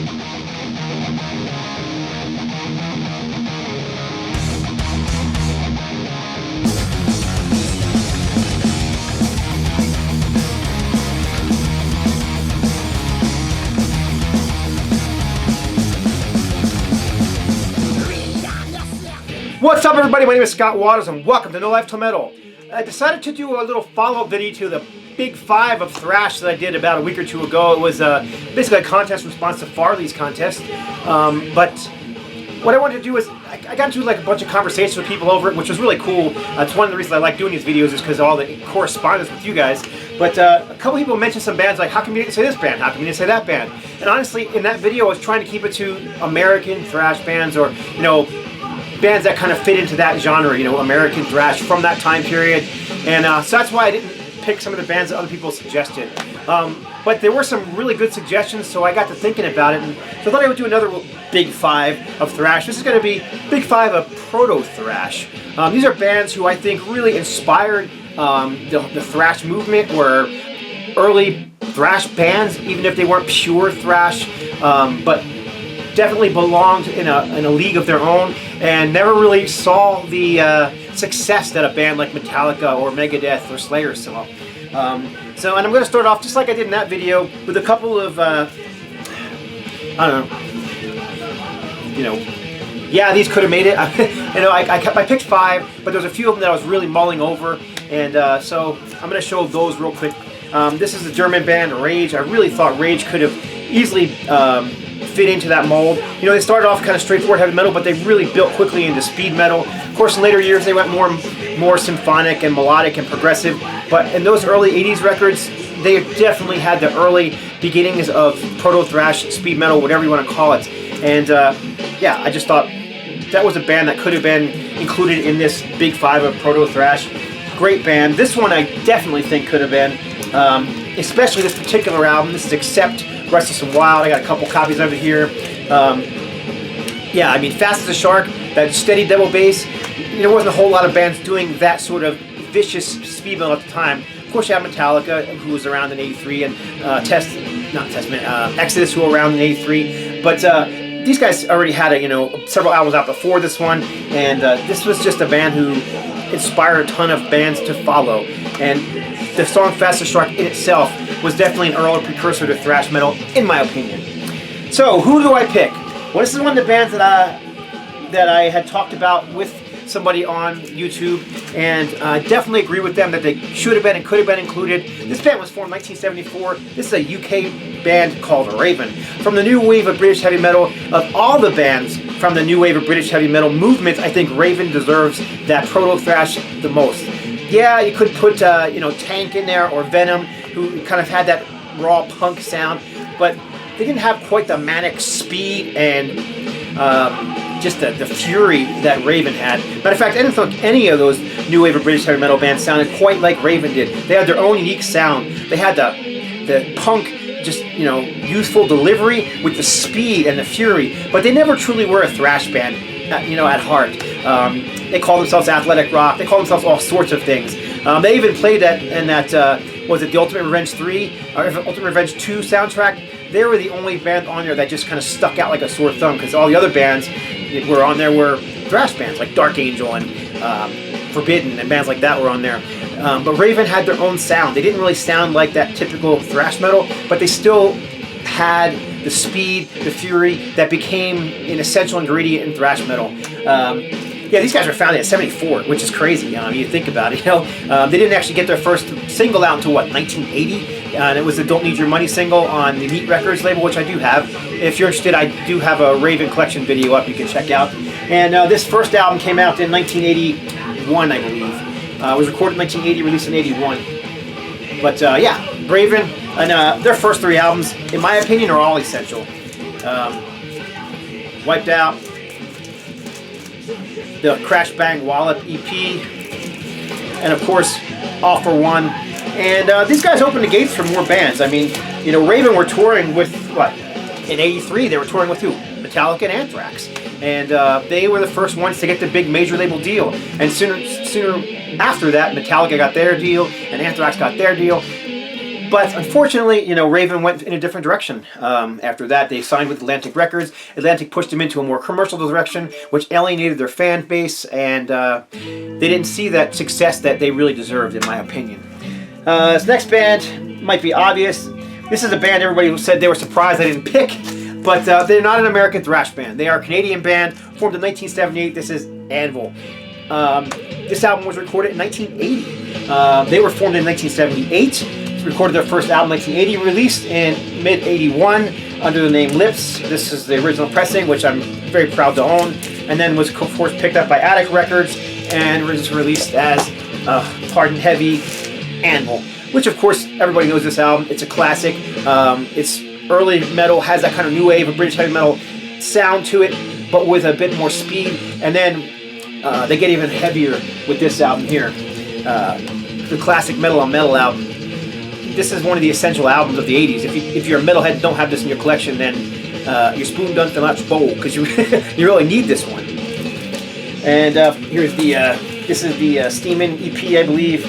What's up, everybody? My name is Scott Waters and welcome to No Life Till Metal. I decided to do a little follow-up video to the Big 5 of Thrash that I did about a week or two ago. It was basically a contest response to Farley's contest. But what I wanted to do is, I got into like a bunch of conversations with people over it, which was really cool. It's one of the reasons I like doing these videos is because of all the correspondence with you guys. But a couple people mentioned some bands like, how come you didn't say this band? How come you didn't say that band? And honestly, in that video, I was trying to keep it to American thrash bands, or, you know, bands that kind of fit into that genre, you know, American thrash from that time period. And so that's why I didn't pick some of the bands that other people suggested. But there were some really good suggestions, so I got to thinking about it, and so I thought I would do another Big 5 of thrash. This is going to be Big 5 of Proto-Thrash. These are bands who I think really inspired the thrash movement, were early thrash bands, even if they weren't pure thrash, but definitely belonged in a league of their own, and never really saw the success that a band like Metallica or Megadeth or Slayer saw. And I'm going to start off just like I did in that video with a couple of, I don't know, you know, yeah, these could have made it. You know, I picked 5, but there's a few of them that I was really mulling over, and so I'm going to show those real quick. This is the German band Rage. I really thought Rage could have easily fit into that mold. You know, they started off kind of straightforward heavy metal, but they really built quickly into speed metal. Of course, in later years, they went more symphonic and melodic and progressive. But in those early 80s records, they definitely had the early beginnings of proto-thrash, speed metal, whatever you want to call it. And yeah, I just thought that was a band that could have been included in this Big 5 of proto-thrash. Great band. This one I definitely think could have been, especially this particular album. This is Accept, Restless and Wild. I got a couple copies of it here. Yeah, I mean, Fast as a Shark, that steady double bass. There wasn't a whole lot of bands doing that sort of vicious speed metal at the time. Of course, you have Metallica, who was around in '83, and Exodus, who were around in '83. But these guys already had several albums out before this one, and this was just a band who inspired a ton of bands to follow. And the song Fast as a Shark in itself was definitely an early precursor to thrash metal, in my opinion. So, who do I pick? Well, this is one of the bands that I had talked about with somebody on YouTube, and I definitely agree with them that they should have been and could have been included. This band was formed in 1974. This is a UK band called Raven. From the new wave of British heavy metal, of all the bands from the new wave of British heavy metal movement, I think Raven deserves that proto-thrash the most. Yeah, you could put Tank in there, or Venom, who kind of had that raw punk sound, but they didn't have quite the manic speed and just the fury that Raven had. Matter of fact, I didn't think any of those new wave of British heavy metal bands sounded quite like Raven did. They had their own unique sound. They had the punk, just, youthful delivery with the speed and the fury, but they never truly were a thrash band, at heart. They call themselves athletic rock. They call themselves all sorts of things. They even played that in that, was it the Ultimate Revenge 3 or Ultimate Revenge 2 soundtrack? They were the only band on there that just kind of stuck out like a sore thumb, because all the other bands that were on there were thrash bands like Dark Angel and Forbidden and bands like that were on there. But Raven had their own sound. They didn't really sound like that typical thrash metal, but they still had the speed, the fury that became an essential ingredient in thrash metal. Yeah, these guys were founded at '74, which is crazy. You think about it. They didn't actually get their first single out until 1980, and it was the "Don't Need Your Money" single on the Neat Records label, which I do have. If you're interested, I do have a Raven collection video up you can check out. And this first album came out in 1981, I believe. It was recorded in 1980, released in '81. But yeah, Raven, and their first 3 albums, in my opinion, are all essential. Wiped Out, the Crash Bang Wallop EP, and of course, All for One. And these guys opened the gates for more bands. I mean, Raven were touring with, what, in '83, they were touring with who? Metallica and Anthrax. And they were the first ones to get the big major label deal. And sooner after that, Metallica got their deal, and Anthrax got their deal. But unfortunately, you know, Raven went in a different direction. After that, they signed with Atlantic Records. Atlantic pushed them into a more commercial direction, which alienated their fan base, and they didn't see that success that they really deserved, in my opinion. This next band might be obvious. This is a band everybody said they were surprised I didn't pick, but they're not an American thrash band. They are a Canadian band, formed in 1978. This is Anvil. This album was recorded in 1980. They were formed in 1978. Recorded their first album in 1980, released in mid-81 under the name Lips. This is the original pressing, which I'm very proud to own, and then was of course picked up by Attic Records and was released as hard and heavy Anvil, which of course everybody knows this album. It's a classic. It's early metal, has that kind of new wave of British heavy metal sound to it, but with a bit more speed, and then they get even heavier with this album here, the classic Metal on Metal album. This is one of the essential albums of the 80s. If you're a metalhead and don't have this in your collection, then your spoon doesn't feel much bowl, because you you really need this one. And here's the this is the Steamin' EP, I believe,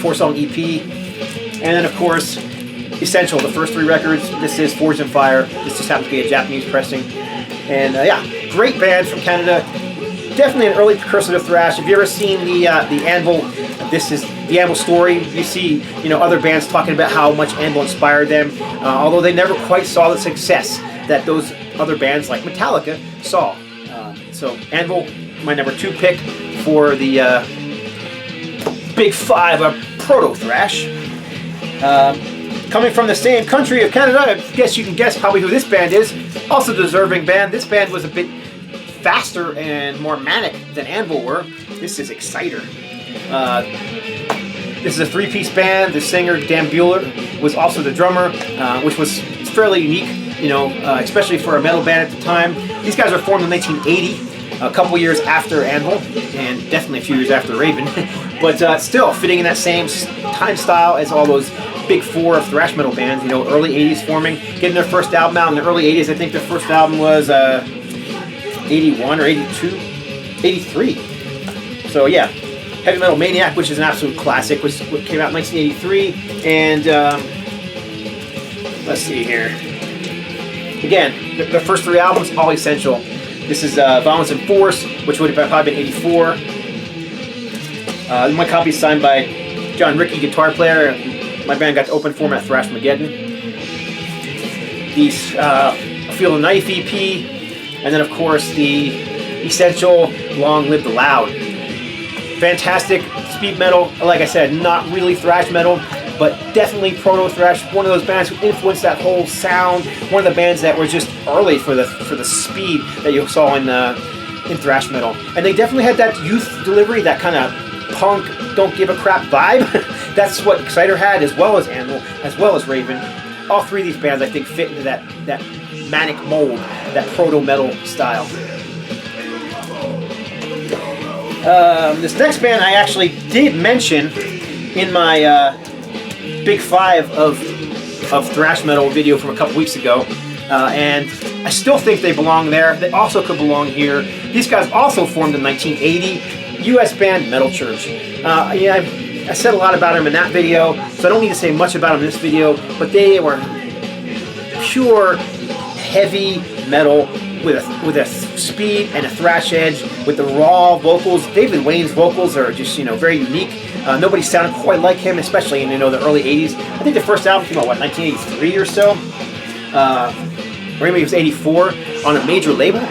4-song EP. And then of course, Essential, the first 3 records. This is Forged in Fire. This just happens to be a Japanese pressing. And yeah, great band from Canada. Definitely an early precursor to thrash. Have you ever seen the Anvil? This is the Anvil story. You see, you know, other bands talking about how much Anvil inspired them, although they never quite saw the success that those other bands like Metallica saw. So Anvil, my number 2 pick for the Big 5 of Proto-Thrash. Coming from the same country of Canada, I guess you can guess probably who this band is. Also deserving band. This band was a bit faster and more manic than Anvil were. This is Exciter. This is a 3-piece band. The singer, Dan Bueller, was also the drummer, which was fairly unique, you know, especially for a metal band at the time. These guys were formed in 1980, a couple years after Anvil, and definitely a few years after Raven, but still fitting in that same time style as all those big 4 of thrash metal bands, you know, early 80s forming, getting their first album out in the early 80s. I think their first album was 81 or 82, 83. So yeah, Heavy Metal Maniac, which is an absolute classic, which came out in 1983. And let's see here. Again, the first 3 albums, all essential. This is Violence and Force, which would have probably been 84. My copy is signed by John Rickey, guitar player. My band got to open for him at Thrash Metal. These Feel the Knife EP. And then, of course, the essential Long Live the Loud. Fantastic speed metal. Like I said, not really thrash metal, but definitely proto-thrash. One of those bands who influenced that whole sound. One of the bands that were just early for the speed that you saw in thrash metal. And they definitely had that youth delivery, that kind of punk, don't give a crap vibe. That's what Exciter had, as well as Anvil, as well as Raven. All 3 of these bands, I think, fit into that manic mold, that proto-metal style. This next band I actually did mention in my Big 5 of thrash metal video from a couple weeks ago, and I still think they belong there. They also could belong here. These guys also formed in 1980, US band Metal Church. Yeah, I said a lot about them in that video, so I don't need to say much about them in this video, but they were pure heavy metal with a speed and a thrash edge, with the raw vocals. David Wayne's vocals are just, you know, very unique. Nobody sounded quite like him, especially in, you know, the early 80s. I think the first album came out, what, 1983 or so? Or maybe it was 84 on a major label.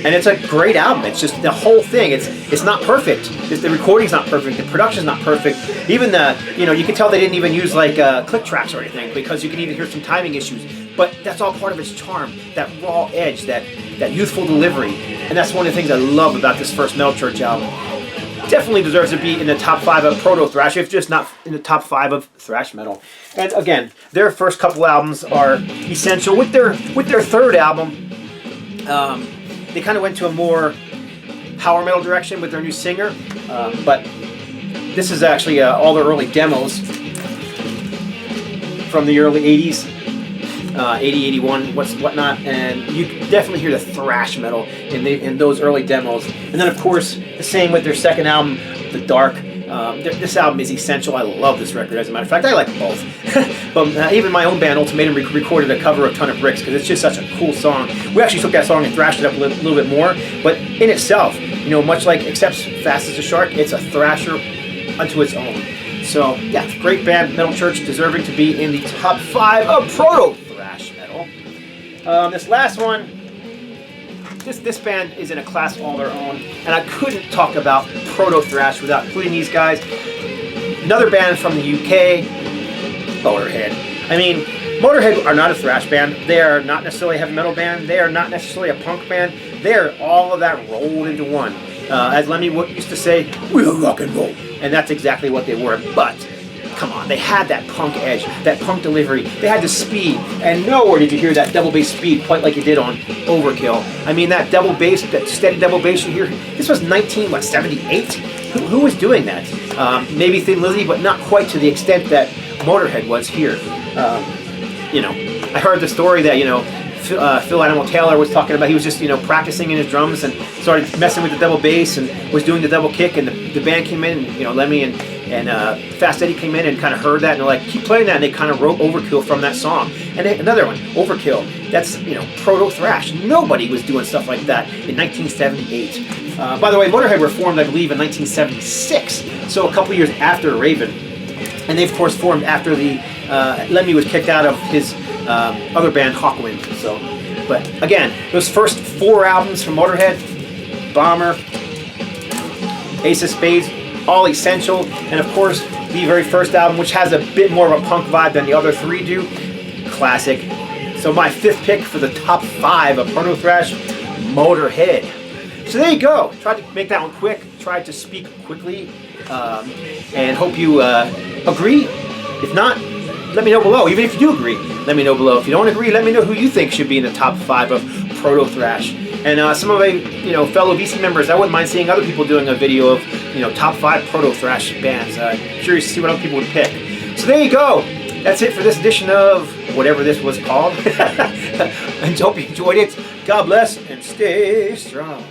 And it's a great album. It's just the whole thing. It's not perfect. The recording's not perfect. The production's not perfect. Even you know, you can tell they didn't even use like click tracks or anything, because you can even hear some timing issues. But that's all part of its charm. That raw edge, that youthful delivery, and that's one of the things I love about this first Metal Church album. Definitely deserves to be in the top 5 of proto-thrash, if just not in the top 5 of thrash metal. And again, their first couple albums are essential. With their 3rd album, they kind of went to a more power metal direction with their new singer, but this is actually all their early demos from the early 80s, 80, 81, whatnot, and you definitely hear the thrash metal in those early demos. And then of course, the same with their second album, The Dark. This album is essential. I love this record, as a matter of fact. I like both. But even my own band, Ultimatum, recorded a cover of Ton of Bricks because it's just such a cool song. We actually took that song and thrashed it up a little bit more, but in itself, you know, much like Accept's Fast as a Shark, it's a thrasher unto its own. So, yeah, great band, Metal Church, deserving to be in the top 5 of proto-thrash metal. This last one, this band is in a class all their own, and I couldn't talk about proto-thrash without including these guys. Another band from the UK, Motorhead. I mean, Motorhead are not a thrash band. They are not necessarily a heavy metal band. They are not necessarily a punk band. They are all of that rolled into one. As Lemmy used to say, we're rock and roll. And that's exactly what they were. But, come on, they had that punk edge, that punk delivery. They had the speed. And nowhere did you hear that double bass speed quite like you did on Overkill. I mean, that double bass, that steady double bass you hear, this was 1978? Who was doing that? Maybe Thin Lizzy, but not quite to the extent that Motorhead was here. You know, I heard the story that, you know, Phil Animal Taylor was talking about, he was just, you know, practicing in his drums and started messing with the double bass and was doing the double kick, and the band came in, you know, Lemmy and Fast Eddie came in and kind of heard that, and they're like, keep playing that, and they kind of wrote Overkill from that song. And another one, Overkill, that's, you know, proto-thrash. Nobody was doing stuff like that in 1978. By the way, Motorhead were formed, I believe, in 1976, so a couple years after Raven. And they, of course, formed after the Lemmy was kicked out of his other band, Hawkwind. So, but again, those first 4 albums from Motorhead, Bomber, Ace of Spades, all essential. And of course, the very first album, which has a bit more of a punk vibe than the other 3 do, classic. So my 5th pick for the top 5 of proto-thrash, Motorhead. So there you go. Tried to make that one quick. Tried to speak quickly. And hope you agree. If not, let me know below. Even if you do agree, let me know below. If you don't agree, let me know who you think should be in the top 5 of proto-thrash. And some of my, you know, fellow VC members, I wouldn't mind seeing other people doing a video of, you know, top 5 proto-thrash bands. Curious to see what other people would pick. So there you go. That's it for this edition of whatever this was called. And hope you enjoyed it. God bless and stay strong.